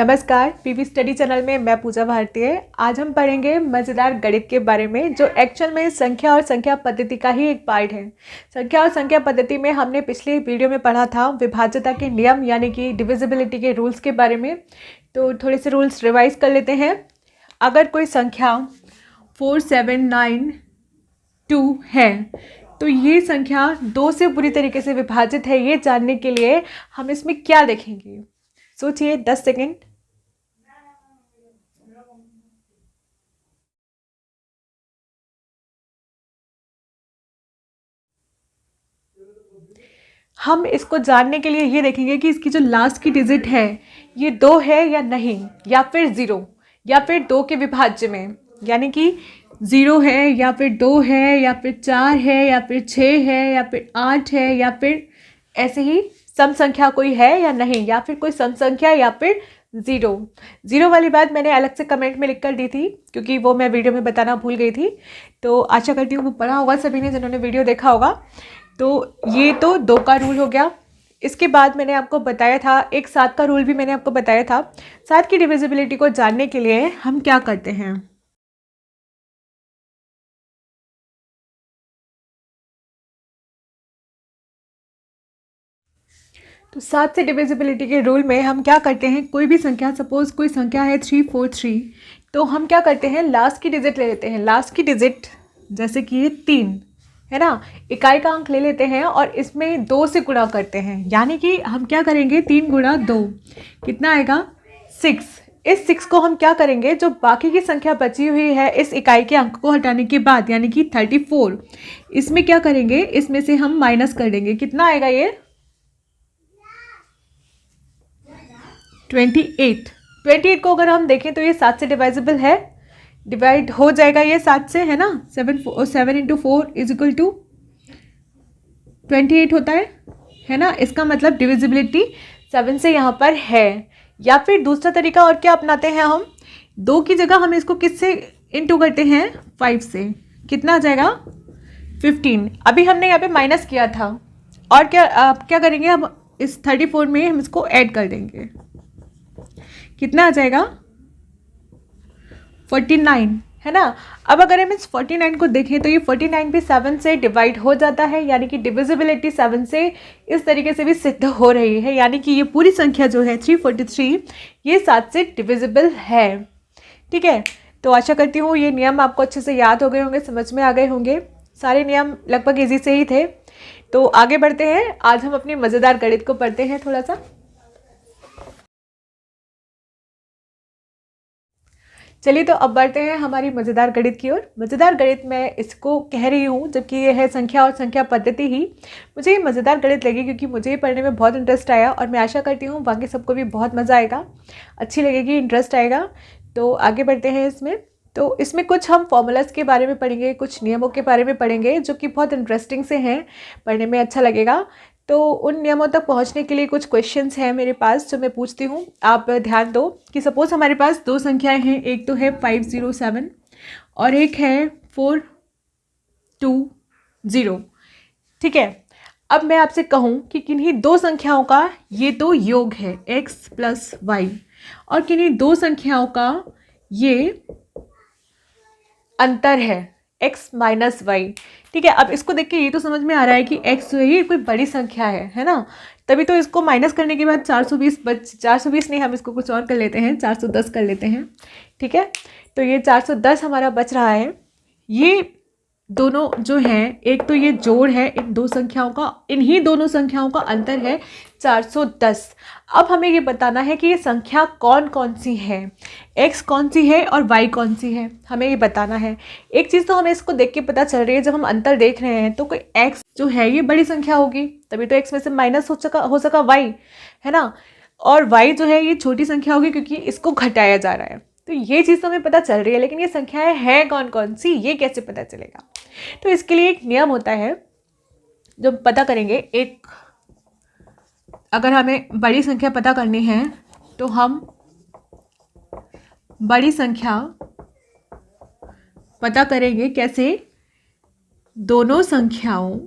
नमस्कार, PV study channel में मैं पूजा भारतीय। आज हम पढ़ेंगे मज़ेदार गणित के बारे में, जो एक्चुअल में संख्या और संख्या पद्धति का ही एक पार्ट है। संख्या और संख्या पद्धति में हमने पिछले वीडियो में पढ़ा था विभाज्यता के नियम यानी कि डिविजिबिलिटी के रूल्स के बारे में। तो थोड़े से रूल्स रिवाइज कर लेते हैं। अगर कोई संख्या 4792 है तो ये संख्या 2 से पूरी तरीके से विभाजित है, ये जानने के लिए हम इसमें क्या देखेंगे। सोचिए 10 सेकेंड। हम इसको जानने के लिए ये देखेंगे कि इसकी जो लास्ट की डिजिट है ये 2 है या नहीं, या फिर 0, या फिर 2 के विभाज्य में, यानी कि 0 है या फिर 2 है या फिर 4 है या फिर 6 है या फिर 8 है, या फिर ऐसे ही सम संख्या कोई है या नहीं, या फिर कोई सम संख्या या फिर 0 वाली बात मैंने अलग से कमेंट में लिख कर दी थी क्योंकि वो मैं वीडियो में बताना भूल गई थी। तो आशा करती हूँ वो पढ़ा होगा सभी ने जिन्होंने वीडियो देखा होगा। तो ये तो 2 का रूल हो गया। इसके बाद मैंने आपको बताया था एक 7 का रूल भी मैंने आपको बताया था। 7 की डिविजिबिलिटी को जानने के लिए हम क्या करते हैं। तो 7 से डिविजिबिलिटी के रूल में हम क्या करते हैं, कोई भी संख्या, सपोज कोई संख्या है 343, तो हम क्या करते हैं लास्ट की डिजिट ले लेते हैं। लास्ट की डिजिट जैसे कि ये 3 है ना, इकाई का अंक ले लेते हैं और इसमें 2 से गुणा करते हैं, यानी कि हम क्या करेंगे 3 गुणा 2 कितना आएगा 6। इस 6 को हम क्या करेंगे, जो बाकी की संख्या बची हुई है इस इकाई के अंक को हटाने के बाद, यानी कि 34, इसमें क्या करेंगे, इसमें से हम माइनस कर देंगे। कितना आएगा ये 28 को अगर हम देखें तो ये 7 से डिवाइजिबल है, डिवाइड हो जाएगा ये 7 से, है ना। 7 × 4 = 28 होता है ना। इसका मतलब डिविजिबिलिटी 7 से यहाँ पर है। या फिर दूसरा तरीका और क्या अपनाते हैं हम, 2 की जगह हम इसको किससे इंटू करते हैं 5 से, कितना आ जाएगा 15। अभी हमने यहाँ पे माइनस किया था और क्या करेंगे, हम इस 34 में हम इसको ऐड कर देंगे, कितना आ जाएगा 49, है ना। अब अगर हम इस 49 को देखें तो ये 49 भी 7 से डिवाइड हो जाता है, यानी कि डिविजिबिलिटी 7 से इस तरीके से भी सिद्ध हो रही है, यानी कि ये पूरी संख्या जो है 343 ये 7 से डिविजिबल है। ठीक है, तो आशा करती हूँ ये नियम आपको अच्छे से याद हो गए होंगे, समझ में आ गए होंगे। सारे नियम लगभग इजी से ही थे। तो आगे बढ़ते हैं, आज हम अपनी मज़ेदार गणित को पढ़ते हैं थोड़ा सा। चलिए तो अब बढ़ते हैं हमारी मज़ेदार गणित की ओर। मज़ेदार गणित मैं इसको कह रही हूँ जबकि ये है संख्या और संख्या पद्धति ही। मुझे ये मज़ेदार गणित लगी क्योंकि मुझे ये पढ़ने में बहुत इंटरेस्ट आया और मैं आशा करती हूँ बाकी सबको भी बहुत मज़ा आएगा, अच्छी लगेगी, इंटरेस्ट आएगा। तो आगे बढ़ते हैं इसमें। तो इसमें कुछ हम फॉर्मूलाज के बारे में पढ़ेंगे, कुछ नियमों के बारे में पढ़ेंगे जो कि बहुत इंटरेस्टिंग से हैं, पढ़ने में अच्छा लगेगा। तो उन नियमों तक पहुंचने के लिए कुछ क्वेश्चंस हैं मेरे पास जो मैं पूछती हूँ। आप ध्यान दो कि सपोज हमारे पास 2 संख्याएं हैं, एक तो है 507 और एक है 420। ठीक है, अब मैं आपसे कहूँ कि किन्हीं 2 संख्याओं का ये तो योग है x + y, और किन्हीं 2 संख्याओं का ये अंतर है x - y। ठीक है, अब इसको देख के ये तो समझ में आ रहा है कि x जो है ये कोई बड़ी संख्या है ना। तभी तो इसको माइनस करने के बाद 420 नहीं, हम इसको कुछ और कर लेते हैं, 410 कर लेते हैं। ठीक है, तो ये 410 हमारा बच रहा है। ये दोनों जो हैं, एक तो ये जोड़ है इन 2 संख्याओं का, इन्हीं दोनों संख्याओं का अंतर है 410। अब हमें ये बताना है कि ये संख्या कौन कौन सी है, x कौन सी है और y कौन सी है, हमें ये बताना है। एक चीज़ तो हमें इसको देख के पता चल रही है, जब हम अंतर देख रहे हैं तो कोई x जो है ये बड़ी संख्या होगी, तभी तो x में से माइनस हो सका y, है ना। और y जो है ये छोटी संख्या होगी क्योंकि इसको घटाया जा रहा है। तो ये चीज़ तो हमें पता चल रही है, लेकिन ये संख्याएं हैं कौन कौन सी ये कैसे पता चलेगा। तो इसके लिए एक नियम होता है जो पता करेंगे। एक, अगर हमें बड़ी संख्या पता करनी है तो हम बड़ी संख्या पता करेंगे कैसे, दोनों संख्याओं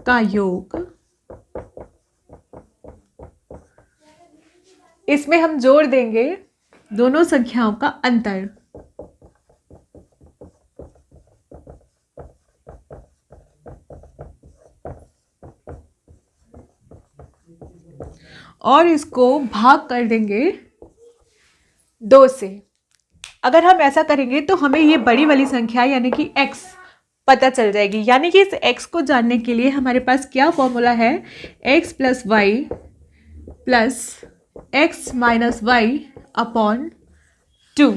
का योग इसमें हम जोड़ देंगे दोनों संख्याओं का अंतर। और इसको भाग कर देंगे 2 से। अगर हम ऐसा करेंगे तो हमें ये बड़ी वाली संख्या यानी कि x पता चल जाएगी। यानी कि इस x को जानने के लिए हमारे पास क्या फॉर्मूला है, x plus y plus x minus y upon 2।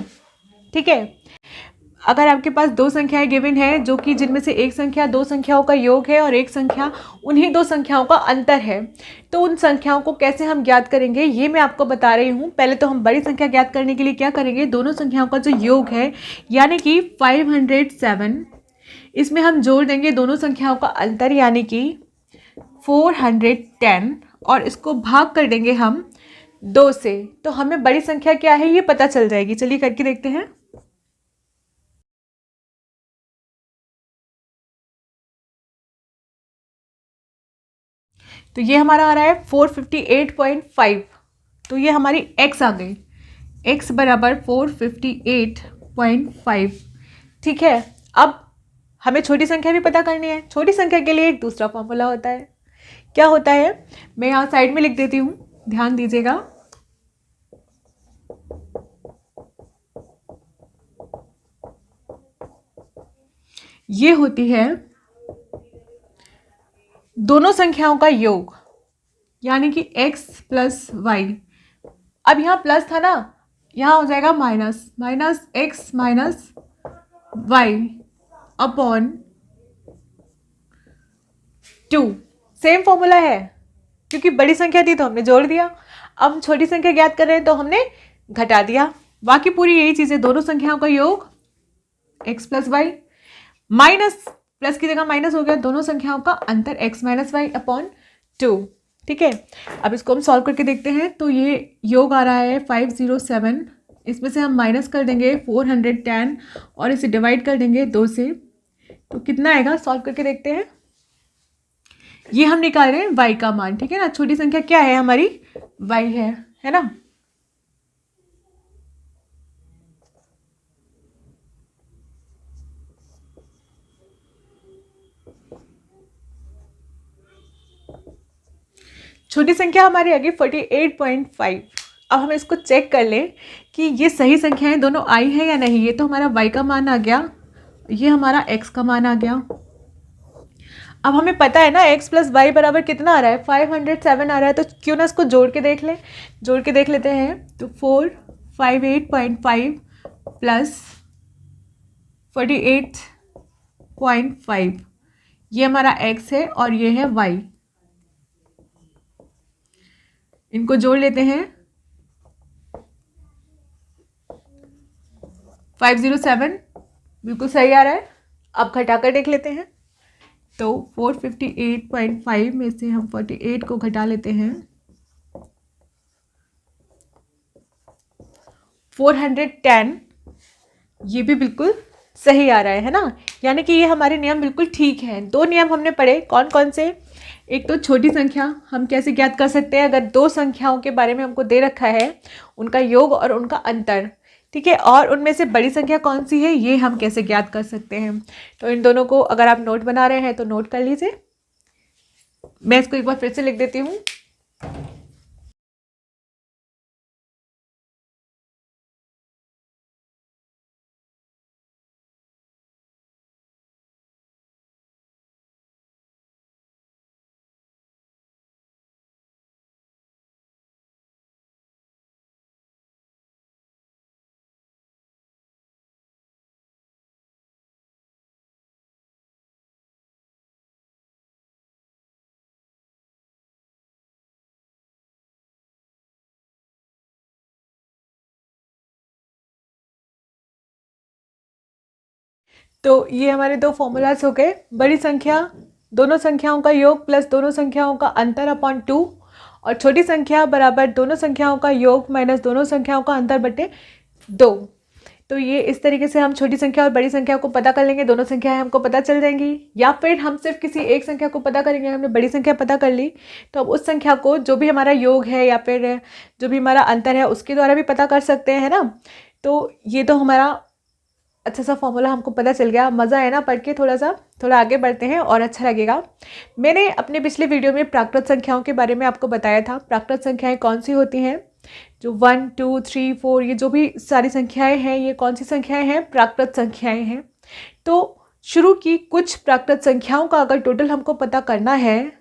ठीक है, अगर आपके पास 2 संख्याएं गिवन है जो कि जिनमें से एक संख्या 2 संख्याओं का योग है और एक संख्या उन्हीं 2 संख्याओं का अंतर है, तो उन संख्याओं को कैसे हम ज्ञात करेंगे ये मैं आपको बता रही हूँ। पहले तो हम बड़ी संख्या ज्ञात करने के लिए क्या करेंगे, दोनों संख्याओं का जो योग है यानी कि 507, इसमें हम जोड़ देंगे दोनों संख्याओं का अंतर यानी कि 410 और इसको भाग कर देंगे हम 2 से, तो हमें बड़ी संख्या क्या है ये पता चल जाएगी। चलिए करके देखते हैं। तो ये हमारा आ रहा है 458.5, तो ये हमारी x आ गई, x बराबर 458.5। ठीक है, अब हमें छोटी संख्या भी पता करनी है। छोटी संख्या के लिए एक दूसरा फॉर्मूला होता है। क्या होता है, मैं यहाँ साइड में लिख देती हूँ, ध्यान दीजिएगा। ये होती है दोनों संख्याओं का योग यानी कि x प्लस वाई। अब यहाँ प्लस था ना, यहाँ हो जाएगा minus, minus x minus y upon 2। Same formula है, क्योंकि बड़ी संख्या थी तो हमने जोड़ दिया, अब हम छोटी संख्या ज्ञात कर रहे हैं तो हमने घटा दिया। बाकी पूरी यही चीज़ है, दोनों संख्याओं का योग x plus y, minus plus की जगह माइनस हो गया, दोनों संख्याओं का अंतर x माइनस वाई अपॉन 2। ठीक है, अब इसको हम सॉल्व करके देखते हैं। तो ये योग आ रहा है 507, इसमें से हम माइनस कर देंगे 410 और इसे डिवाइड कर देंगे 2 से, तो कितना आएगा सॉल्व करके देखते हैं। ये हम निकाल रहे हैं y का मान। ठीक है ना, छोटी संख्या क्या है हमारी, y है ना। छोटी संख्या हमारी आ गई 48.5। अब हम इसको चेक कर लें कि ये सही संख्याएं दोनों आई है या नहीं। ये तो हमारा y का मान आ गया, ये हमारा x का मान आ गया। अब हमें पता है ना x प्लस वाई बराबर कितना आ रहा है, 507 आ रहा है, तो क्यों ना इसको जोड़ के देख लें। जोड़ के देख लेते हैं, तो 458.5 प्लस 48.5 ये हमारा x है और ये है y। इनको जोड़ लेते हैं, 507 बिल्कुल सही आ रहा है। अब घटाकर देख लेते हैं, तो 458.5 में से हम 48 को घटा लेते हैं, 410 ये भी बिल्कुल सही आ रहा है ना। यानी कि ये हमारे नियम बिल्कुल ठीक हैं। 2 नियम हमने पढ़े, कौन कौन से, एक तो छोटी संख्या हम कैसे ज्ञात कर सकते हैं, अगर 2 संख्याओं के बारे में हमको दे रखा है, उनका योग और उनका अंतर। ठीक है, और उनमें से बड़ी संख्या कौन सी है ये हम कैसे ज्ञात कर सकते हैं। तो इन दोनों को अगर आप नोट बना रहे हैं तो नोट कर लीजिए। मैं इसको एक बार फिर से लिख देती हूँ। तो ये हमारे 2 फॉर्मूलाज हो गए, बड़ी संख्या दोनों संख्याओं का योग प्लस दोनों संख्याओं का अंतर अपॉन 2, और छोटी संख्या बराबर दोनों संख्याओं का योग माइनस दोनों संख्याओं का अंतर बटे 2। तो ये इस तरीके से हम छोटी संख्या और बड़ी संख्या को पता कर लेंगे, दोनों संख्याएं हमको पता चल जाएंगी। या फिर हम सिर्फ किसी एक संख्या को पता करेंगे, हमने बड़ी संख्या पता कर ली तो अब उस संख्या को जो भी हमारा योग है या फिर जो भी हमारा अंतर है उसके द्वारा भी पता कर सकते हैं, है ना। तो ये तो हमारा अच्छा सा फॉर्मूला हमको पता चल गया। मज़ा है ना पढ़ के, थोड़ा आगे बढ़ते हैं और अच्छा लगेगा। मैंने अपने पिछले वीडियो में प्राकृत संख्याओं के बारे में आपको बताया था। प्राकृत संख्याएं कौन सी होती हैं, जो 1 2 3 4 ये जो भी सारी संख्याएं हैं ये कौन सी संख्याएं हैं, प्राकृत संख्याएं हैं। तो शुरू की कुछ प्राकृत संख्याओं का अगर टोटल हमको पता करना है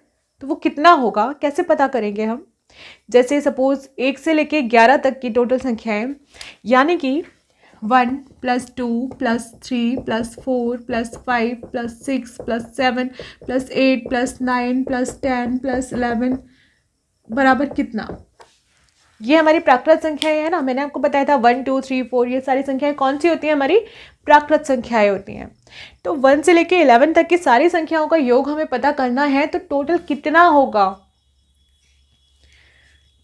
तो वो कितना होगा, कैसे पता करेंगे हम। जैसे सपोज 1 से लेके 11 तक की टोटल संख्याएं, यानी कि 1 + 2 + 3 + 4 + 5 + 6 + 7 + 8 + 9 + 10 + 11 बराबर कितना। ये हमारी प्राकृत संख्याएं है ना। मैंने आपको बताया था 1 2 3 4 ये सारी संख्याएं कौन सी होती हैं, हमारी प्राकृत संख्याएं होती हैं। तो 1 से लेके 11 तक की सारी संख्याओं का योग हमें पता करना है, तो टोटल कितना होगा,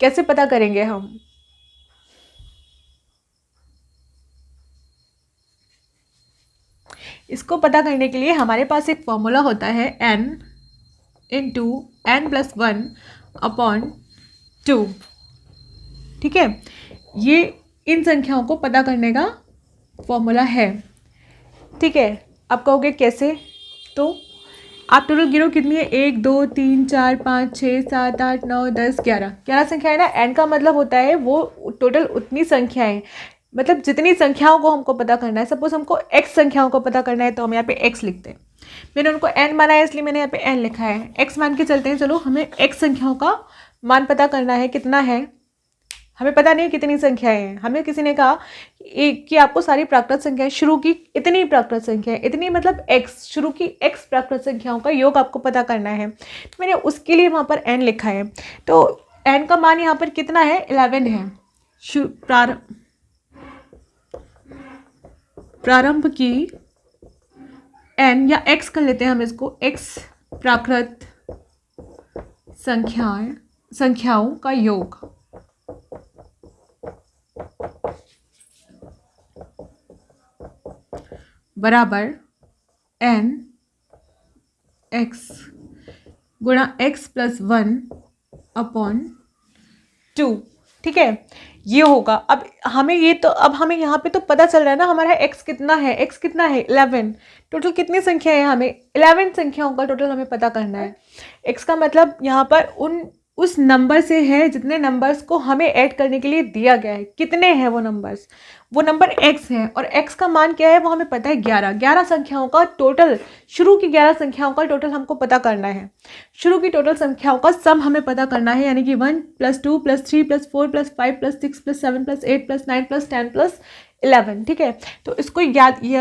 कैसे पता करेंगे हम। इसको पता करने के लिए हमारे पास एक फॉर्मूला होता है n × n+1/2। ठीक है, ये इन संख्याओं को पता करने का फॉर्मूला है। ठीक है, आप कहोगे कैसे, तो आप टोटल गिनो कितनी है, 1 2 3 4 5 6 7 8 9 10 11 संख्या है ना। n का मतलब होता है वो टोटल उतनी संख्याएं, मतलब जितनी संख्याओं को हमको पता करना है। सपोज हमको x संख्याओं को पता करना है तो हम यहाँ पे x लिखते हैं। मैंने उनको n माना है इसलिए मैंने यहाँ पे n लिखा है, x मान के चलते हैं। चलो हमें x संख्याओं का मान पता करना है, कितना है हमें पता नहीं कितनी संख्याएं हैं। हमें किसी ने कहा कि आपको सारी प्राकृत संख्याएं शुरू की इतनी प्राकृत संख्याएं, इतनी मतलब x शुरू की x प्राकृत संख्याओं का योग आपको पता करना है। तो मैंने उसके लिए वहाँ पर n लिखा है। तो n का मान यहाँ पर कितना है, 11 है। प्रारंभ की n या x कर लेते हैं हम इसको, x प्राकृत संख्याओं का योग बराबर n x गुणा x + 1/2। ठीक है, ये होगा। अब हमें यहाँ पे तो पता चल रहा है ना हमारा x कितना है, 11। टोटल कितनी संख्या है, हमें 11 संख्याओं का टोटल हमें पता करना है। x का मतलब यहाँ पर उस नंबर से है जितने नंबर्स को हमें ऐड करने के लिए दिया गया है। कितने हैं वो नंबर्स, वो नंबर x है और x का मान क्या है वो हमें पता है 11 संख्याओं का टोटल, शुरू की 11 संख्याओं का टोटल हमको पता करना है। शुरू की टोटल संख्याओं का सम हमें पता करना है, यानी कि 1 + 2 + 3 + 4 + 5 + 6 + 7 + 8 + 9 + 10 + 11। ठीक है, तो इसको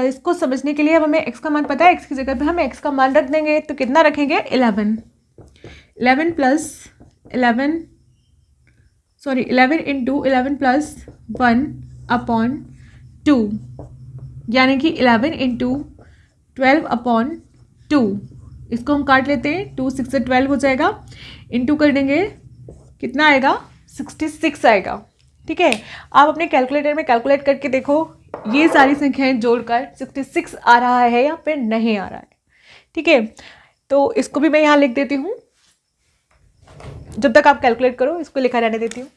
इसको समझने के लिए अब हमें x का मान पता है, x की जगह पे हम x का मान रख देंगे। तो कितना रखेंगे, 11 × 11 + 1/2, यानी कि 11 × 12/2। इसको हम काट लेते हैं, 2 6 से 12 हो जाएगा, इंटू कर देंगे, कितना आएगा, 66 आएगा। ठीक है, आप अपने कैलकुलेटर में कैलकुलेट करके देखो ये सारी संख्याएं जोड़कर 66 आ रहा है या फिर नहीं आ रहा है। ठीक है, तो इसको भी मैं यहाँ लिख देती हूँ। जब तक आप कैलकुलेट करो इसको लिखा रहने देती हूँ।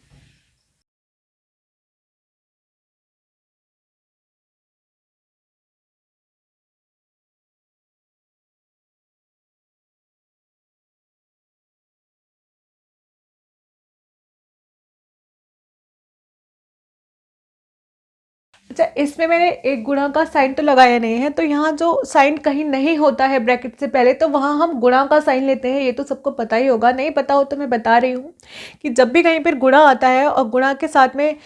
अच्छा, इसमें मैंने एक गुणा का साइन तो लगाया नहीं है, तो यहाँ जो साइन कहीं नहीं होता है ब्रैकेट से पहले तो वहाँ हम गुणा का साइन लेते हैं। ये तो सबको पता ही होगा, नहीं पता हो तो मैं बता रही हूँ कि जब भी कहीं पर गुणा आता है और गुणा के साथ में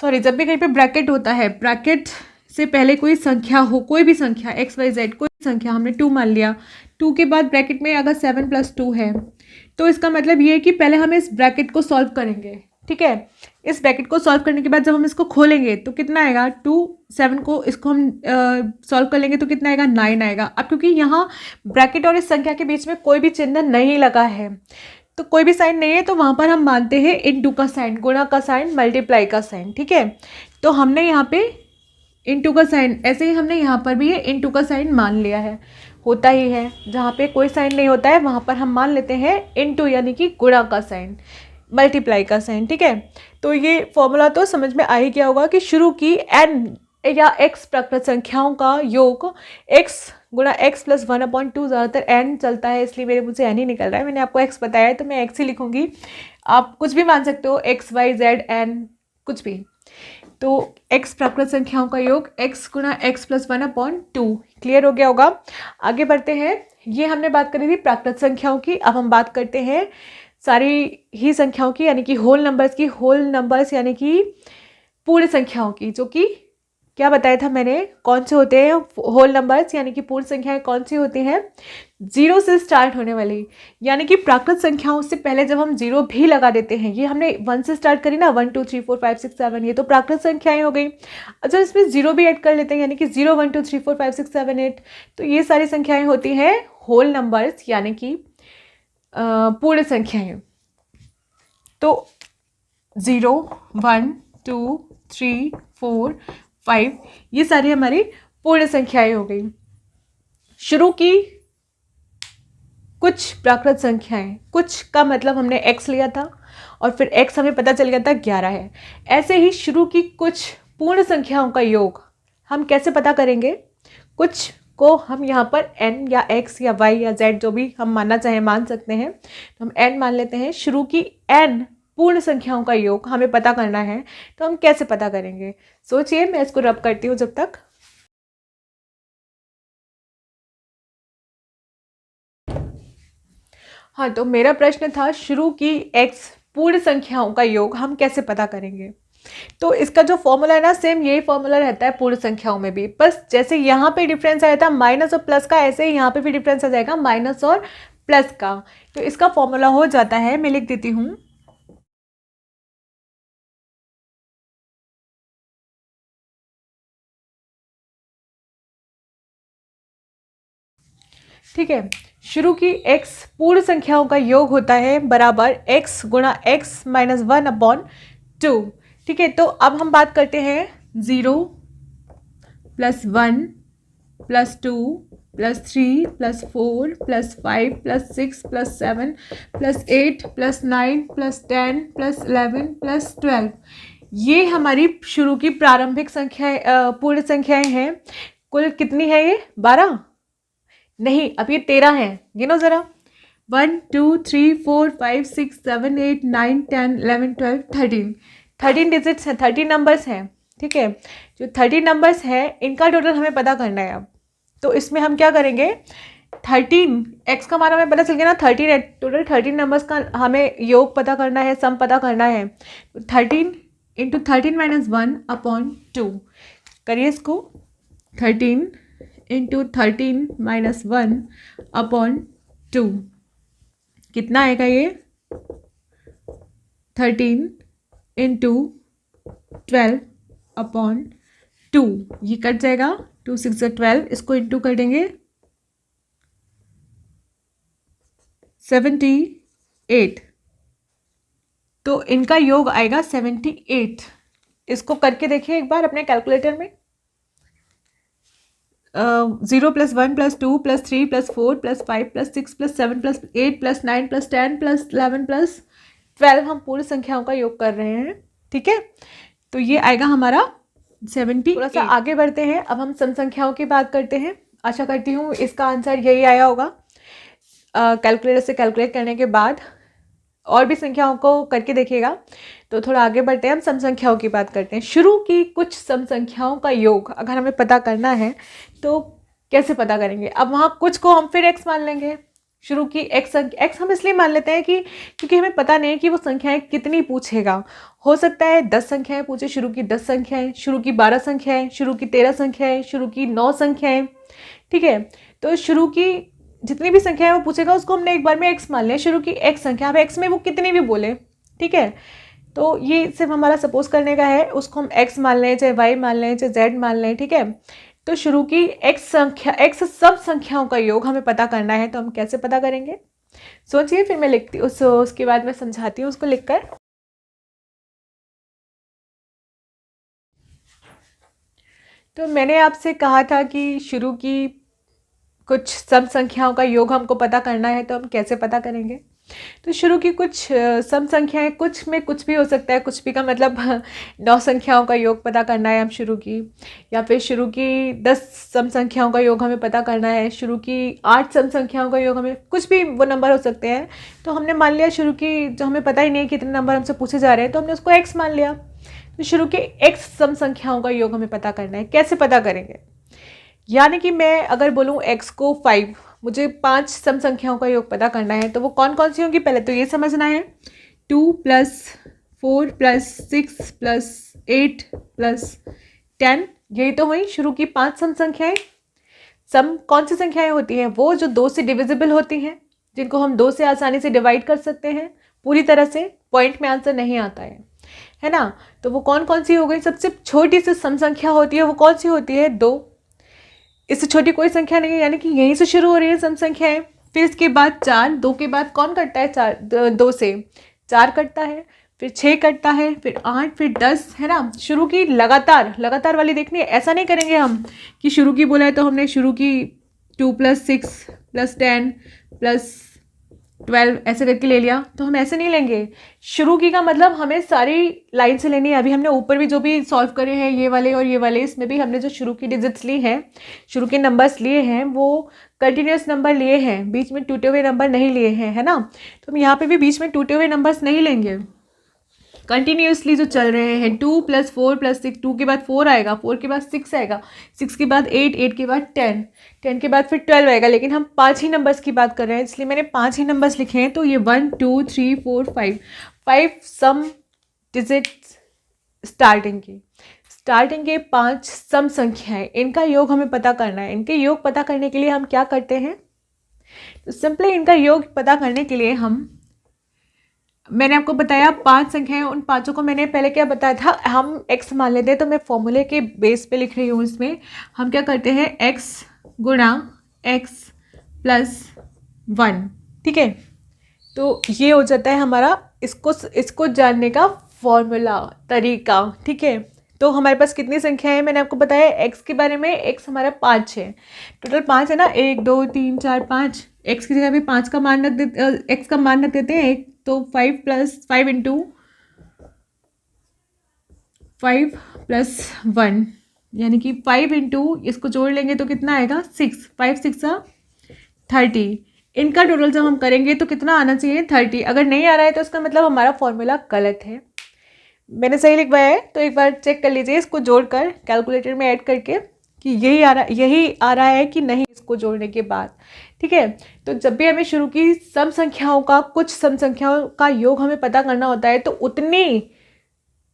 जब भी कहीं पे ब्रैकेट होता है, ब्रैकेट से पहले कोई संख्या हो, कोई भी संख्या x y z कोई संख्या, हमने 2 मान लिया, 2 के बाद ब्रैकेट में अगर 7 + 2 है तो इसका मतलब ये है कि पहले हम इस ब्रैकेट को सॉल्व करेंगे। ठीक है, इस ब्रैकेट को सॉल्व करने के बाद जब हम इसको खोलेंगे तो कितना आएगा, 2 7 को इसको हम सॉल्व कर लेंगे तो कितना आएगा, 9 आएगा। अब क्योंकि यहाँ ब्रैकेट और इस संख्या के बीच में कोई भी चिन्ह नहीं लगा है, तो कोई भी साइन नहीं है, तो वहाँ पर हम मानते हैं इनटू का साइन, गुणा का साइन, मल्टीप्लाई का साइन। ठीक है, तो हमने यहाँ पे इनटू का साइन, ऐसे ही हमने यहाँ पर भी ये इनटू का साइन मान लिया है, होता ही है जहाँ पे कोई साइन नहीं होता है वहाँ पर हम मान लेते हैं इनटू यानी कि गुणा का साइन, मल्टीप्लाई का साइन, ठीक है। तो ये फॉर्मूला तो समझ में आ ही गया होगा कि शुरू की n या x प्राकृत संख्याओं का योग x गुणा x प्लस 1/2, ज़्यादातर n चलता है इसलिए मेरे मुझसे n ही निकल रहा है, मैंने आपको x बताया है तो मैं x ही लिखूंगी, आप कुछ भी मान सकते हो, x y z n कुछ भी। तो x प्राकृत संख्याओं का योग x गुणा x प्लस 1/2, क्लियर हो गया होगा। आगे बढ़ते हैं, ये हमने बात करी थी प्राकृत संख्याओं की, अब हम बात करते हैं सारी ही संख्याओं की यानी कि होल नंबर्स की। होल नंबर्स यानी कि पूर्ण संख्याओं की, जो कि क्या बताया था मैंने, कौन से होते हैं होल नंबर्स यानी कि पूर्ण संख्याएं कौन सी होती हैं, जीरो से स्टार्ट होने वाली, यानी कि प्राकृत संख्याओं से पहले जब हम जीरो भी लगा देते हैं, ये हमने 1 से स्टार्ट करी ना, 1 2 3 4 5 6 7, ये तो प्राकृत संख्याएं हो गई। अच्छा, इसमें जीरो भी ऐड कर लेते हैं यानी कि 0 1 2 3 4 5 6 7 8, तो ये सारी संख्याएं होती हैं होल नंबर्स यानी कि पूर्ण संख्याएं। तो 0 1 2 3 4 5 ये सारी हमारी पूर्ण संख्याएं हो गई। शुरू की कुछ प्राकृत संख्याएं, कुछ का मतलब हमने x लिया था और फिर x हमें पता चल गया था 11 है। ऐसे ही शुरू की कुछ पूर्ण संख्याओं का योग हम कैसे पता करेंगे, कुछ को हम यहाँ पर n या x या y या z जो भी हम मानना चाहें मान सकते हैं, तो हम n मान लेते हैं। शुरू की n पूर्ण संख्याओं का योग हमें पता करना है, तो हम कैसे पता करेंगे, सोचिए, मैं इसको रब करती हूँ जब तक। हाँ, तो मेरा प्रश्न था शुरू की x पूर्ण संख्याओं का योग हम कैसे पता करेंगे। तो इसका जो फॉर्मूला है ना, सेम यही फॉर्मूला रहता है पूर्ण संख्याओं में भी, बस जैसे यहाँ पे डिफरेंस आया था माइनस और प्लस का, ऐसे ही यहाँ पे भी डिफरेंस आ जाएगा माइनस और प्लस का। तो इसका फॉर्मूला हो जाता है, मैं लिख देती हूँ, ठीक है। शुरू की x पूर्ण संख्याओं का योग होता है बराबर x गुणा x माइनस 1/2, ठीक है। तो अब हम बात करते हैं 0 plus 1 plus 2 plus 3 plus 4 plus 5 plus 6 plus 7 plus 8 plus 9 plus 10 plus 11 plus 12, ये हमारी शुरू की प्रारंभिक संख्याएं, पूर्ण संख्याएं हैं। कुल कितनी है ये, 12 नहीं, अब ये 13 हैं, गिनो ज़रा, 1 2 3 4 5 6 7 8 9 10 11 12 13 डिजिट्स हैं, 13 नंबर्स हैं, ठीक है। जो 13 नंबर्स हैं इनका टोटल हमें पता करना है अब। तो इसमें हम क्या करेंगे, 13 x का मान हमें पता चल गया ना, 13 है, टोटल 13 नंबर्स का हमें योग पता करना है, सम पता करना है। 13 इंटू 13 माइनस 1/2, करिए इसको, 13 इंटू 13 माइनस 1/2, कितना आएगा ये, 13 इंटू 12/2, ये कट जाएगा, 2 6 12, इसको इंटू कर देंगे 78, तो इनका योग आएगा 78। इसको करके देखिए एक बार अपने कैलकुलेटर में, 0 plus 1 plus 2 plus 3 plus 4 plus 5 plus 6 plus 7 plus 8 plus 9 plus 10 plus 11 plus 12, हम पूर्ण संख्याओं का योग कर रहे हैं, ठीक है। तो ये आएगा हमारा 70। थोड़ा सा आगे बढ़ते हैं, अब हम सम संख्याओं की बात करते हैं। आशा करती हूँ इसका आंसर यही आया होगा। कैलकुलेटर से कैलकुलेट करने के बाद और भी संख्याओं को करके देखिएगा। तो थोड़ा आगे बढ़ते हैं, हम सम संख्याओं की बात करते हैं। शुरू की कुछ सम संख्याओं का योग अगर हमें पता करना है तो कैसे पता करेंगे। अब वहाँ कुछ को हम फिर x मान लेंगे। शुरू की x हम इसलिए मान लेते हैं कि क्योंकि हमें पता नहीं है कि वो संख्याएं कितनी पूछेगा। हो सकता है 10 संख्याएं पूछे, शुरू की 10 संख्याएं, शुरू की 12 संख्याएं, शुरू की 13 संख्याएं, शुरू की 9 संख्याएं, ठीक है। तो शुरू की जितनी भी संख्याएं वो पूछेगा उसको हमने एक बार में x मान लिया, शुरू की x संख्या। अब x में वो कितनी भी बोले, ठीक है, तो ये सिर्फ हमारा सपोज करने का है, उसको हम x मान लें, चाहे y मान लें, चाहे z मान लें, ठीक है। तो शुरू की x संख्या, x सब संख्याओं का योग हमें पता करना है, तो हम कैसे पता करेंगे, सोचिए, फिर मैं लिखती हूँ, उसके बाद मैं समझाती हूँ उसको लिखकर। तो मैंने आपसे कहा था कि शुरू की कुछ सम संख्याओं का योग हमको पता करना है, तो हम कैसे पता करेंगे? तो शुरू की कुछ सम संख्याएं, कुछ में कुछ भी हो सकता है, कुछ भी का मतलब 9 संख्याओं का योग पता करना है हम शुरू की, या फिर शुरू की 10 सम संख्याओं का योग हमें पता करना है, शुरू की 8 सम संख्याओं का योग, हमें कुछ भी वो नंबर हो सकते हैं। तो हमने मान लिया शुरू की, जो हमें पता ही नहीं कितने नंबर हमसे पूछे जा रहे हैं, तो हमने उसको x मान लिया। तो शुरू के x सम संख्याओं का योग हमें पता करना है। कैसे पता करेंगे? यानी कि मैं अगर बोलूँ x को 5, मुझे 5 सम संख्याओं का योग पता करना है, तो वो कौन कौन सी होंगी पहले तो ये समझना है। 2 + 4 + 6 + 8 + 10, यही तो हुई शुरू की 5 सम संख्याएं। सम कौन सी संख्याएं होती हैं? वो जो 2 से डिविजिबल होती हैं, जिनको हम 2 से आसानी से डिवाइड कर सकते हैं, पूरी तरह से पॉइंट में आंसर नहीं आता है ना। तो वो कौन कौन सी हो गई? सबसे छोटी सी सम संख्या होती है, वो कौन सी होती है? 2। इससे छोटी कोई संख्या नहीं है, यानी कि यहीं से शुरू हो रही है सम संख्याएं। फिर इसके बाद 4, 2 के बाद कौन कटता है? 4, 2 से 4 कटता है, फिर 6 कटता है, फिर 8, फिर 10, है ना। शुरू की लगातार वाली देखनी है। ऐसा नहीं करेंगे हम कि शुरू की बोला है तो हमने शुरू की 2 + 6 + 10 + 12 ऐसे करके ले लिया, तो हम ऐसे नहीं लेंगे। शुरू की का मतलब हमें सारी लाइन से लेनी है। अभी हमने ऊपर भी जो भी सॉल्व करे हैं, ये वाले और ये वाले, इसमें भी हमने जो शुरू की डिजिट्स ली हैं, शुरू के नंबर्स लिए हैं, वो कंटिन्यूस नंबर लिए हैं, बीच में टूटे हुए नंबर नहीं लिए हैं, है ना। तो हम यहाँ पे भी बीच में टूटे हुए नंबर्स नहीं लेंगे, कंटिन्यूसली जो चल रहे हैं। 2 + 4 + 6, 2 के बाद 4 आएगा, 4 के बाद 6 आएगा, 6 के बाद 8, 8 के बाद 10, 10 के बाद फिर 12 आएगा। लेकिन हम 5 ही नंबर्स की बात कर रहे हैं, इसलिए मैंने 5 ही नंबर्स लिखे हैं। तो ये 1 2 3 4 5 सम डिजिट्स स्टार्टिंग के 5 सम संख्याएं, इनका योग हमें पता करना है। इनके योग पता करने के लिए हम क्या करते हैं? तो सिंपली इनका योग पता करने के लिए मैंने आपको बताया 5 संख्याएं, उन पांचों को मैंने पहले क्या बताया था, हम x मान लेते हैं। तो मैं फॉर्मूले के बेस पे लिख रही हूँ। इसमें हम क्या करते हैं? x गुणा x + 1, ठीक है। तो ये हो जाता है हमारा इसको जानने का फॉर्मूला, तरीका, ठीक है। तो हमारे पास कितनी संख्या है? मैंने आपको बताया x के बारे में, x हमारा 5 है, टोटल 5 है ना, 1 2 3 4 5। x की जगह भी 5 का मान रख देते, x का मान रख देते हैं 1, तो 5 + 5 × 5 + 1, यानी कि 5 × इसको जोड़ लेंगे तो कितना आएगा? 6, 5 6 30। इनका टोटल जब हम करेंगे तो कितना आना चाहिए? 30। अगर नहीं आ रहा है तो इसका मतलब हमारा फॉर्मूला गलत है। मैंने सही लिखवाया है, तो एक बार चेक कर लीजिए इसको जोड़कर कैलकुलेटर में ऐड करके कि यही आ रहा है कि नहीं, इसको जोड़ने के बाद, ठीक है। तो जब भी हमें शुरू की सम संख्याओं का, कुछ सम संख्याओं का योग हमें पता करना होता है, तो उतनी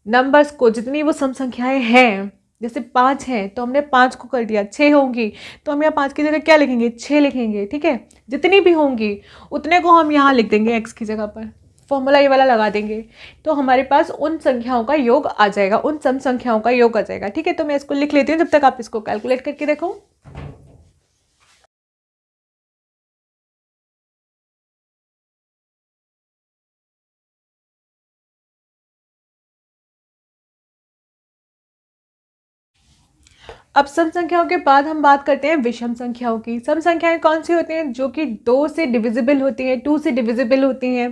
नंबर्स को, जितनी वो सम संख्याएं हैं, जैसे 5 हैं तो हमने 5 को कर दिया, 6 होंगी तो हम यहाँ 5 की जगह क्या लिखेंगे? 6 लिखेंगे, ठीक है। जितनी भी होंगी उतने को हम यहाँ लिख देंगे x की जगह पर, फॉर्मूला ये वाला लगा देंगे, तो हमारे पास उन संख्याओं का योग आ जाएगा, उन सम संख्याओं का योग आ जाएगा, ठीक है। तो मैं इसको लिख लेती हूँ, जब तक आप इसको कैलकुलेट करके देखो। अब सम संख्याओं के बाद हम बात करते हैं विषम संख्याओं की। सम संख्याएं कौन सी होती हैं? जो कि 2 से डिविजिबल होती हैं, 2 से डिविजिबल होती हैं।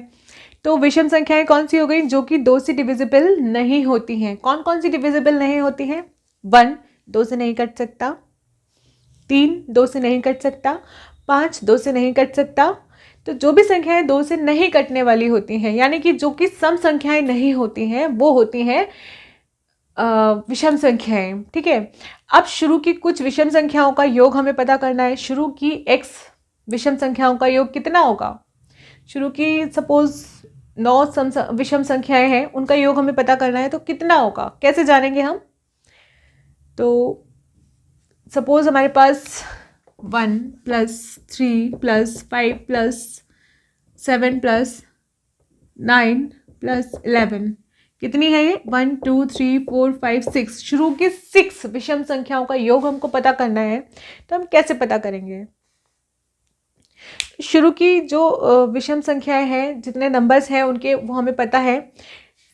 तो विषम संख्याएं कौन सी हो गई? जो कि 2 से डिविजिबल नहीं होती हैं। कौन कौन सी डिविजिबल नहीं होती हैं? 1 2 से नहीं कट सकता, 3 2 से नहीं कट सकता, 5 2 से नहीं कट सकता। तो जो भी संख्याएं 2 से नहीं कटने वाली होती हैं, यानी कि जो कि सम संख्याएं नहीं होती हैं, वो होती हैं विषम संख्याएं, ठीक है। अब शुरू की कुछ विषम संख्याओं का योग हमें पता करना है। शुरू की x विषम संख्याओं का योग कितना होगा? शुरू की सपोज 9 विषम संख्याएं हैं, उनका योग हमें पता करना है, तो कितना होगा? कैसे जानेंगे हम? तो सपोज हमारे पास 1 + 3 + 5 + 7 + 9 + 11, कितनी है ये? 1 2 3 4 5 6। शुरू के 6 विषम संख्याओं का योग हमको पता करना है, तो हम कैसे पता करेंगे? शुरू की जो विषम संख्याएं हैं, जितने नंबर्स हैं उनके, वो हमें पता है।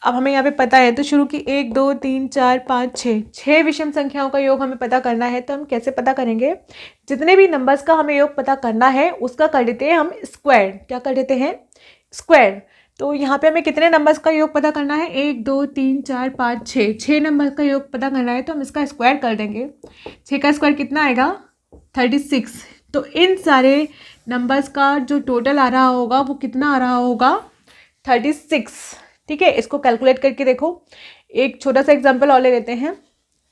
अब हमें यहाँ पे पता है, तो शुरू की 1 2 3 4 5 6 6 विषम संख्याओं का योग हमें पता करना है। तो हम कैसे पता करेंगे, जितने भी नंबर्स का हमें योग पता करना है उसका कर देते हैं हम स्क्वायर। क्या कर देते हैं, स्क्वायर। तो यहाँ पे हमें कितने नंबर्स का योग पता करना है, 1 2 3 4 5 6 6 नंबर का योग पता करना है। तो हम इसका स्क्वायर कर देंगे। 6 का स्क्वायर कितना आएगा, 36। तो इन सारे नंबर्स का जो टोटल आ रहा होगा वो कितना आ रहा होगा, 36। ठीक है, इसको कैलकुलेट करके देखो। एक छोटा सा एग्जांपल और ले लेते हैं।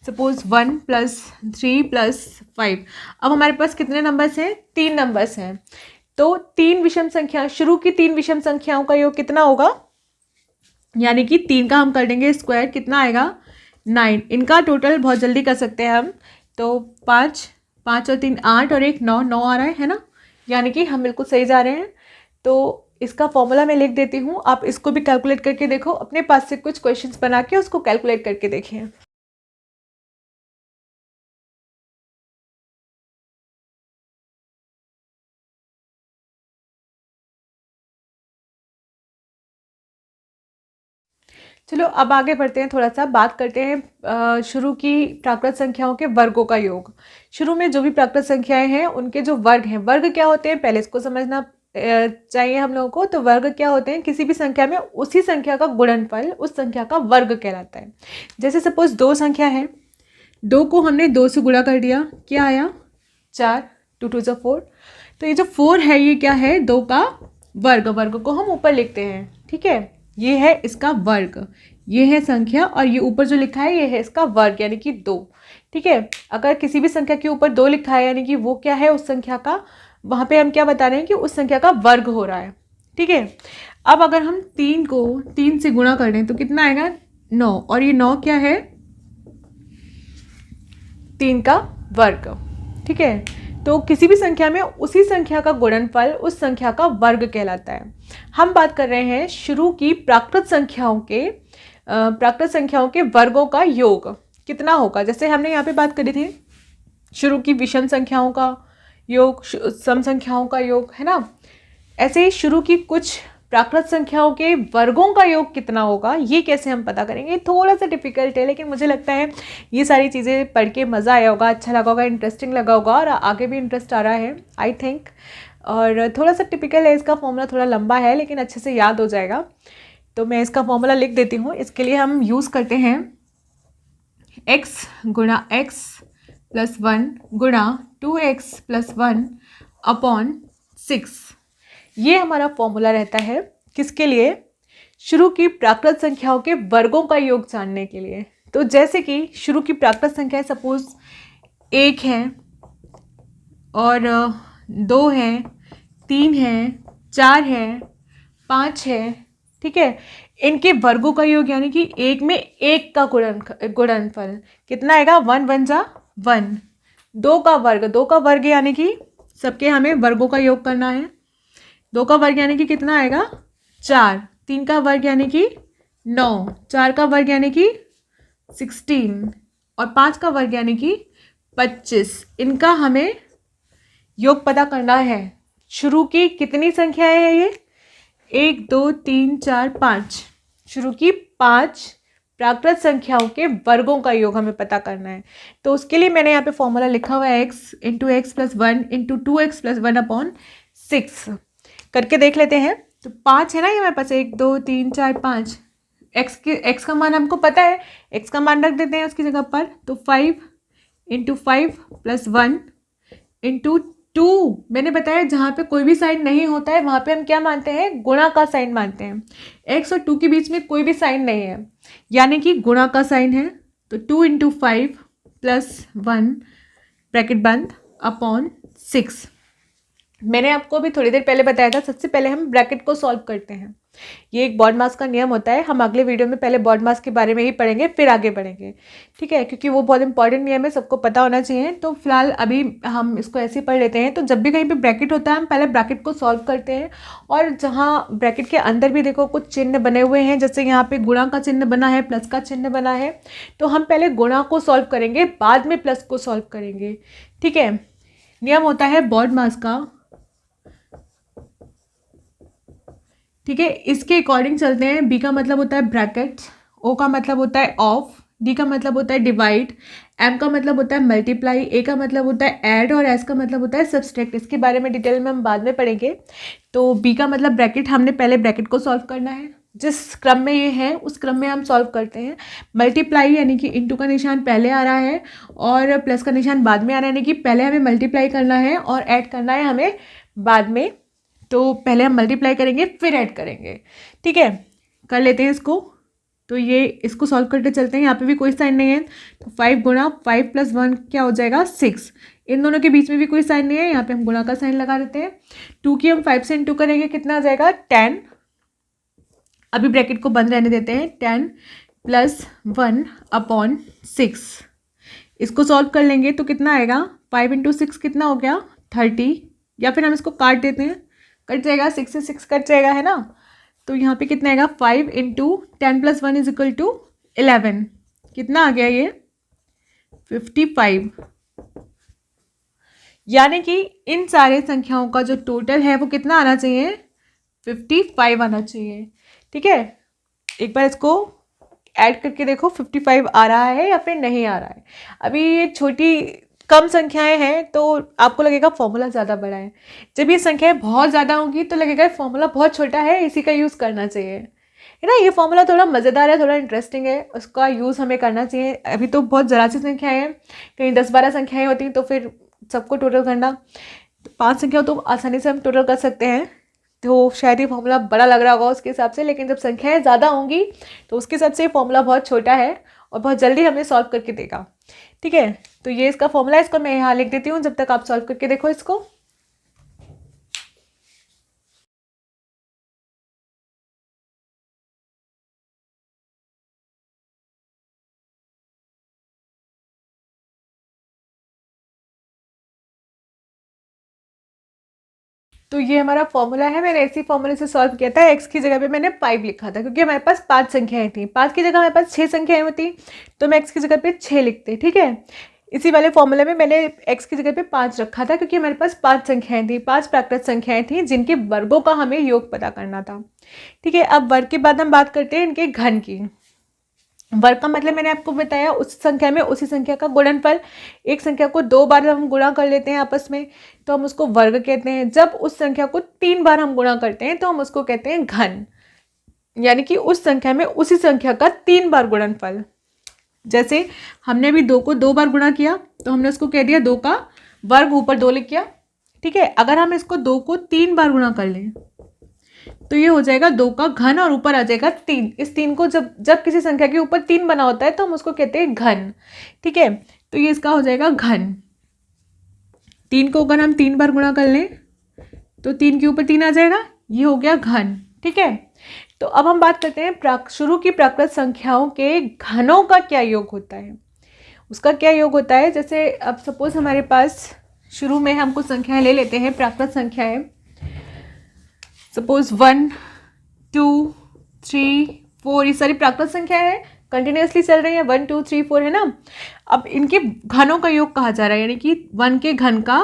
सपोज 1 + 3 + 5। अब हमारे पास कितने नंबर्स हैं, 3 नंबर्स हैं। तो 3 विषम संख्या, शुरू की 3 विषम संख्याओं का योग कितना होगा, यानी कि 3 का हम कर देंगे स्क्वायर, कितना आएगा 9। इनका टोटल बहुत जल्दी कर सकते हैं हम। तो 5 5 और 3 8 और 1 9 9 आ रहा है ना, यानी कि हम बिल्कुल सही जा रहे हैं। तो इसका फॉर्मूला मैं लिख देती हूँ, आप इसको भी कैलकुलेट करके देखो। अपने पास से कुछ क्वेश्चंस बना के उसको कैलकुलेट करके देखिए। चलो अब आगे बढ़ते हैं, थोड़ा सा बात करते हैं शुरू की प्राकृत संख्याओं के वर्गों का योग। शुरू में जो भी प्राकृत संख्याएं हैं उनके जो वर्ग हैं, वर्ग क्या होते हैं पहले इसको समझना चाहिए हम लोगों को। तो वर्ग क्या होते हैं, किसी भी संख्या में उसी संख्या का गुणनफल उस संख्या का वर्ग कहलाता है। जैसे सपोज 2 संख्या है, 2 को हमने 2 से गुणा कर दिया, क्या आया 4, 2 2 = 4। तो ये जो 4 है ये क्या है, 2 का वर्ग। वर्ग को हम ऊपर लिखते हैं, ठीक है, ये है इसका वर्ग, ये है संख्या, और ये ऊपर जो लिखा है ये है इसका वर्ग यानी कि 2। ठीक है, अगर किसी भी संख्या के ऊपर 2 लिखा है यानी कि वो क्या है, उस संख्या का, वहाँ पे हम क्या बता रहे हैं कि उस संख्या का वर्ग हो रहा है। ठीक है, अब अगर हम 3 को 3 से गुणा कर दें तो कितना आएगा 9, और ये 9 क्या है, 3 का वर्ग। ठीक है, तो किसी भी संख्या में उसी संख्या का गुणनफल उस संख्या का वर्ग कहलाता है। हम बात कर रहे हैं शुरू की प्राकृत संख्याओं के वर्गों का योग कितना होगा। जैसे हमने यहाँ पे बात करी थी शुरू की विषम संख्याओं का योग, सम संख्याओं का योग, है ना। ऐसे ही शुरू की कुछ प्राकृत संख्याओं के वर्गों का योग कितना होगा, ये कैसे हम पता करेंगे, थोड़ा सा डिफिकल्ट है, लेकिन मुझे लगता है ये सारी चीज़ें पढ़ के मज़ा आया होगा, अच्छा लगा होगा, इंटरेस्टिंग लगा होगा, और आगे भी इंटरेस्ट आ रहा है आई थिंक। और थोड़ा सा टिपिकल है, इसका फॉर्मूला थोड़ा लंबा है लेकिन अच्छे से याद हो जाएगा। तो मैं इसका फॉर्मूला लिख देती हूँ। इसके लिए हम यूज़ करते हैं x गुणा x + 1 गुणा 2x + 1 अपॉन 6। ये हमारा फॉर्मूला रहता है किसके लिए, शुरू की प्राकृत संख्याओं के वर्गों का योग जानने के लिए। तो जैसे कि शुरू की प्राकृत संख्या सपोज 1 है और 2 है, 3 है, 4 है, 5 है। ठीक है, इनके वर्गों का योग यानी कि 1 में 1 का गुणनफल कितना आएगा, 1 1 जा 1। 2 का वर्ग यानी कि सबके हमें वर्गों का योग करना है। 2 का वर्ग यानी कि कितना आएगा 4, 3 का वर्ग यानी कि 9, 4 का वर्ग यानी कि 16 और 5 का वर्ग यानी कि 25। इनका हमें योग पता करना है। शुरू की कितनी संख्याएं हैं ये, 1 2 3 4 5, शुरू की 5 प्राकृत संख्याओं के वर्गों का योग हमें पता करना है। तो उसके लिए मैंने यहाँ पे फॉर्मूला लिखा हुआ है x × x + 1 × 2x + 1 अपॉन 6। करके देख लेते हैं। तो 5 है ना ये हमारे पास, 1 2 3 4 5। x का मान हमको पता है, x का मान रख देते हैं उसकी जगह पर। तो 5 × 5 + 1 × 2। मैंने बताया जहाँ पे कोई भी साइन नहीं होता है वहाँ पे हम क्या मानते हैं, गुणा का साइन मानते हैं। x और 2 के बीच में कोई भी साइन नहीं है यानी कि गुणा का साइन है। तो 2 × 5 + 1 ब्रैकेट बंद अपॉन 6। मैंने आपको अभी थोड़ी देर पहले बताया था, सबसे पहले हम ब्रैकेट को सॉल्व करते हैं। ये एक बॉड मास का नियम होता है। हम अगले वीडियो में पहले बॉड मास के बारे में ही पढ़ेंगे, फिर आगे बढ़ेंगे। ठीक है, क्योंकि वो बहुत इंपॉर्टेंट नियम है, सबको पता होना चाहिए। तो फिलहाल अभी हम इसको ऐसे ही पढ़ लेते हैं। तो जब भी कहीं पे ब्रैकेट होता है हम पहले ब्रैकेट को सॉल्व करते हैं, और जहाँ ब्रैकेट के अंदर भी देखो कुछ चिन्ह बने हुए हैं, जैसे यहाँ पे गुणा का चिन्ह बना है, प्लस का चिन्ह बना है। तो हम पहले गुणा को सॉल्व करेंगे, बाद में प्लस को सॉल्व करेंगे। ठीक है, नियम होता है बॉड मास का, ठीक है, इसके अकॉर्डिंग चलते हैं। बी का मतलब होता है ब्रैकेट, ओ का मतलब होता है ऑफ, डी का मतलब होता है डिवाइड, एम का मतलब होता है मल्टीप्लाई, ए का मतलब होता है ऐड और एस का मतलब होता है सब्सट्रैक्ट। इसके बारे में डिटेल में हम बाद में पढ़ेंगे। तो बी का मतलब ब्रैकेट, हमने पहले ब्रैकेट को सॉल्व करना है, जिस क्रम में ये है उस क्रम में हम सॉल्व करते हैं। मल्टीप्लाई यानी कि इंटू का निशान पहले आ रहा है और प्लस का निशान बाद में आ रहा है, यानी कि पहले हमें मल्टीप्लाई करना है और ऐड करना है हमें बाद में। तो पहले हम मल्टीप्लाई करेंगे फिर ऐड करेंगे। ठीक है, कर लेते हैं इसको। तो ये इसको सॉल्व करते चलते हैं। यहाँ पे भी कोई साइन नहीं है, तो 5 गुणा 5 + 1 क्या हो जाएगा 6। इन दोनों के बीच में भी कोई साइन नहीं है, यहाँ पे हम गुणा का साइन लगा देते हैं। 2 की हम 5 से इंटू करेंगे, कितना आ जाएगा 10। अभी ब्रैकेट को बंद रहने देते हैं। 10 + 1/6। इसको सॉल्व कर लेंगे तो कितना आएगा 5 × 6 कितना हो गया 30, या फिर हम इसको काट देते हैं, कट जाएगा 6 से 6 कट जाएगा, है ना। तो यहाँ पे कितना आएगा 5 × 10 + 1 = 11। कितना आ गया ये 55। यानी कि इन सारे संख्याओं का जो टोटल है वो कितना आना चाहिए 55 आना चाहिए। ठीक है, एक बार इसको ऐड करके देखो 55 आ रहा है या फिर नहीं आ रहा है। अभी ये छोटी कम संख्याएं हैं तो आपको लगेगा फॉर्मूला ज़्यादा बड़ा है, जब ये संख्याएं बहुत ज़्यादा होंगी तो लगेगा फॉर्मूला बहुत छोटा है, इसी का यूज़ करना चाहिए, है ना। ये फॉर्मूला थोड़ा मज़ेदार है, थोड़ा इंटरेस्टिंग है, उसका यूज़ हमें करना चाहिए। अभी तो बहुत ज़रा सी संख्याएँ हैं, कहीं 10-12 संख्याएँ होती तो फिर सबको टोटल करना, 5 संख्या तो आसानी से हम टोटल कर सकते हैं। तो शायद ये फॉर्मूला बड़ा लग रहा होगा उसके हिसाब से, लेकिन जब संख्याएं ज़्यादा होंगी तो उसके हिसाब से ये फॉर्मूला बहुत छोटा है और बहुत जल्दी हमें सॉल्व करके देगा। ठीक है, तो ये इसका फॉर्मूला है, इसको मैं यहाँ लिख देती हूँ जब तक आप सॉल्व करके देखो इसको। तो ये हमारा फॉर्मूला है, मैंने इसी फॉर्मूले से सॉल्व किया था। एक्स की जगह पे मैंने 5 लिखा था क्योंकि हमारे पास 5 संख्याएं थी, 5 की जगह हमारे पास 6 संख्याएं होती तो मैं एक्स की जगह पे 6 लिखते। ठीक है, इसी वाले फॉर्मूले में मैंने एक्स की जगह पे 5 रखा था क्योंकि हमारे पास 5 संख्याएं थी, 5 प्राकृत संख्याएं थी जिनके वर्गों का हमें योग पता करना था। ठीक है, अब वर्ग के बाद हम बात करते हैं इनके घन की। वर्ग का मतलब मैंने आपको बताया उस संख्या में उसी संख्या का गुणनफल। एक संख्या को 2 बार जब हम गुणा कर लेते हैं आपस में तो हम उसको वर्ग कहते हैं। जब उस संख्या को 3 बार हम गुणा करते हैं तो हम उसको कहते हैं घन, यानी कि उस संख्या में उसी संख्या का 3 बार गुणनफल। जैसे हमने अभी 2 को 2 बार गुणा किया तो हमने उसको कह दिया 2 का वर्ग, ऊपर 2 लिख किया। ठीक है, अगर हम इसको 2 को 3 बार गुणा कर लें तो ये हो जाएगा 2 का घन और ऊपर आ जाएगा 3। इस 3 को जब जब किसी संख्या के ऊपर 3 बना होता है तो हम उसको कहते हैं घन। ठीक है, तो ये इसका हो जाएगा घन। 3 को अगर हम 3 बार गुणा कर लें तो 3 के ऊपर 3 आ जाएगा, ये हो गया घन। ठीक है, तो अब हम बात करते हैं शुरू की प्राकृत संख्याओं के घनों का क्या योग होता है। उसका क्या योग होता है, जैसे अब सपोज हमारे पास शुरू में हम कुछ संख्याएं ले लेते हैं, प्राकृत संख्याएं। सपोज 1 2 3 4 ये सारी प्राकृत संख्या है, कंटिन्यूसली चल रही है, 1 2 3 4 है ना। अब इनके घनों का योग कहा जा रहा है, यानी कि 1 के घन का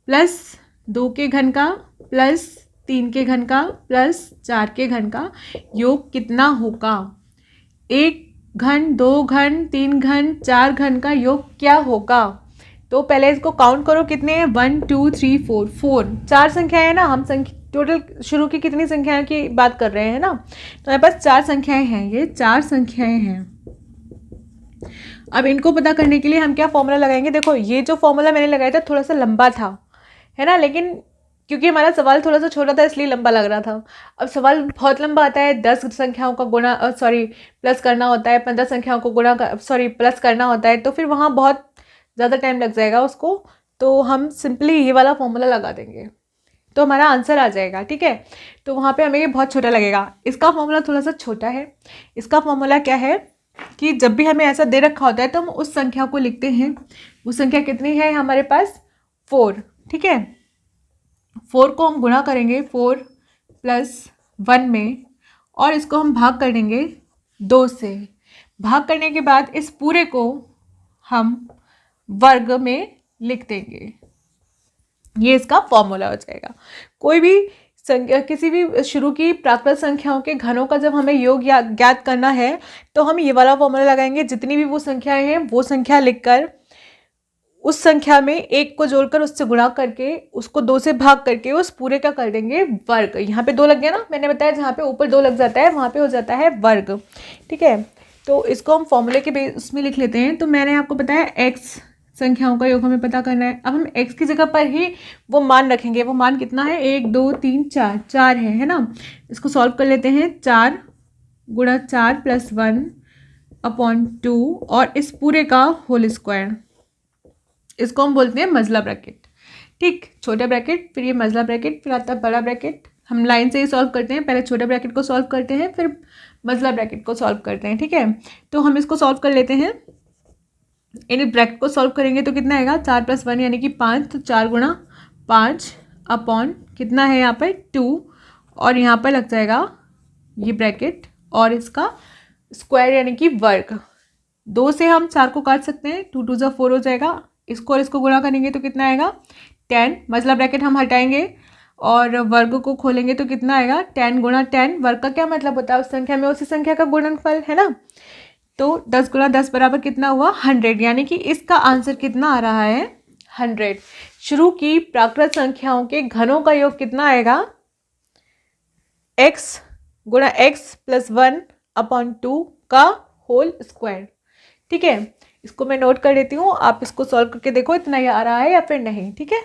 प्लस 2 के घन का प्लस 3 के घन का प्लस 4 के घन का योग कितना होगा। 1 घन 2 घन 3 घन 4 घन का योग क्या होगा। तो पहले इसको काउंट करो कितने हैं, 1 2 3 4 4 4 संख्याएं है ना। हम टोटल शुरू की कितनी संख्याओं की बात कर रहे हैं ना, तो हमारे पास 4 संख्याएं हैं, ये 4 संख्याएं हैं। अब इनको पता करने के लिए हम क्या फॉर्मूला लगाएंगे। देखो ये जो फॉर्मूला मैंने लगाया था थोड़ा सा लंबा था, है ना, लेकिन क्योंकि हमारा सवाल थोड़ा सा छोटा था इसलिए लंबा लग रहा था। अब सवाल बहुत लंबा आता है, 10 संख्याओं का गुणा प्लस करना होता है, 15 संख्याओं को प्लस करना होता है, तो फिर वहाँ बहुत ज़्यादा टाइम लग जाएगा उसको। तो हम सिंपली ये वाला फॉर्मूला लगा देंगे तो हमारा आंसर आ जाएगा। ठीक है, तो वहाँ पे हमें ये बहुत छोटा लगेगा। इसका फॉर्मूला थोड़ा सा छोटा है। इसका फॉर्मूला क्या है कि जब भी हमें ऐसा दे रखा होता है तो हम उस संख्या को लिखते हैं। वो संख्या कितनी है हमारे पास 4। ठीक है, 4 को हम गुणा करेंगे 4 + 1 में और इसको हम भाग कर देंगे 2 से। भाग करने के बाद इस पूरे को हम वर्ग में लिख देंगे, ये इसका फॉर्मूला हो जाएगा। कोई भी किसी भी शुरू की प्राकृत संख्याओं के घनों का जब हमें योग ज्ञात करना है तो हम ये वाला फॉर्मूला लगाएंगे। जितनी भी वो संख्याएं हैं वो संख्या लिखकर उस संख्या में एक को जोड़कर उससे गुणा करके उसको 2 से भाग करके उस पूरे का कर देंगे वर्ग। यहाँ पे 2 लग गया ना, मैंने बताया जहाँ पे ऊपर 2 लग जाता है वहाँ पे हो जाता है वर्ग। ठीक है, तो इसको हम फॉर्मूले के बेस में लिख लेते हैं। तो मैंने आपको बताया x संख्याओं का योग हमें पता करना है। अब हम x की जगह पर ही वो मान रखेंगे। वो मान कितना है, 1 2 3 4, 4 है ना। इसको सॉल्व कर लेते हैं। 4 गुणा 4 + 1/2 और इस पूरे का होल स्क्वायर, इसको हम बोलते हैं मजला ब्रैकेट। ठीक, छोटा ब्रैकेट, फिर ये मजला ब्रैकेट, फिर आता है बड़ा ब्रैकेट। हम लाइन से ही सॉल्व करते हैं, पहले छोटे ब्रैकेट को सॉल्व करते हैं फिर मजला ब्रैकेट को सॉल्व करते हैं। ठीक है, तो हम इसको सॉल्व कर लेते हैं। इन ब्रैकेट को सॉल्व करेंगे तो कितना आएगा, 4 + 1 यानी कि 5, तो 4 गुणा 5 अपॉन कितना है यहाँ पर 2 और यहाँ पर लग जाएगा ये ब्रैकेट और इसका स्क्वायर यानी कि वर्ग। 2 से हम 4 को काट सकते हैं, 2 2 4 हो जाएगा। इसको और इसको गुणा करेंगे तो कितना आएगा 10। मजला ब्रैकेट हम हटाएंगे और वर्ग को खोलेंगे तो कितना आएगा 10 गुणा 10। वर्ग का क्या मतलब होता है, उस संख्या में उसी संख्या का गुणनफल है ना। तो 10 गुणा 10 बराबर कितना हुआ 100, यानी कि इसका आंसर कितना आ रहा है 100। शुरू की प्राकृत संख्याओं के घनों का योग कितना आएगा, x गुणा x + 1/2 का होल स्क्वायर। ठीक है, इसको मैं नोट कर लेती हूँ, आप इसको सॉल्व करके देखो इतना ही आ रहा है या फिर नहीं। ठीक है,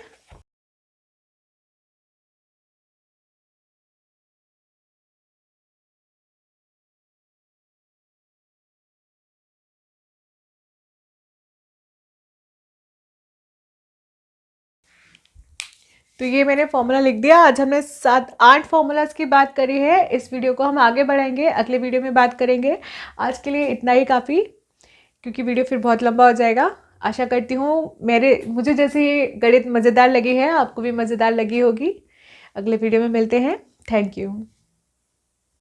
तो ये मैंने फॉर्मूला लिख दिया। आज हमने 7-8 फॉर्मूलाज की बात करी है। इस वीडियो को हम आगे बढ़ाएंगे, अगले वीडियो में बात करेंगे। आज के लिए इतना ही काफ़ी, क्योंकि वीडियो फिर बहुत लंबा हो जाएगा। आशा करती हूँ मुझे जैसे ये गणित मज़ेदार लगी है आपको भी मज़ेदार लगी होगी। अगले वीडियो में मिलते हैं। Thank you.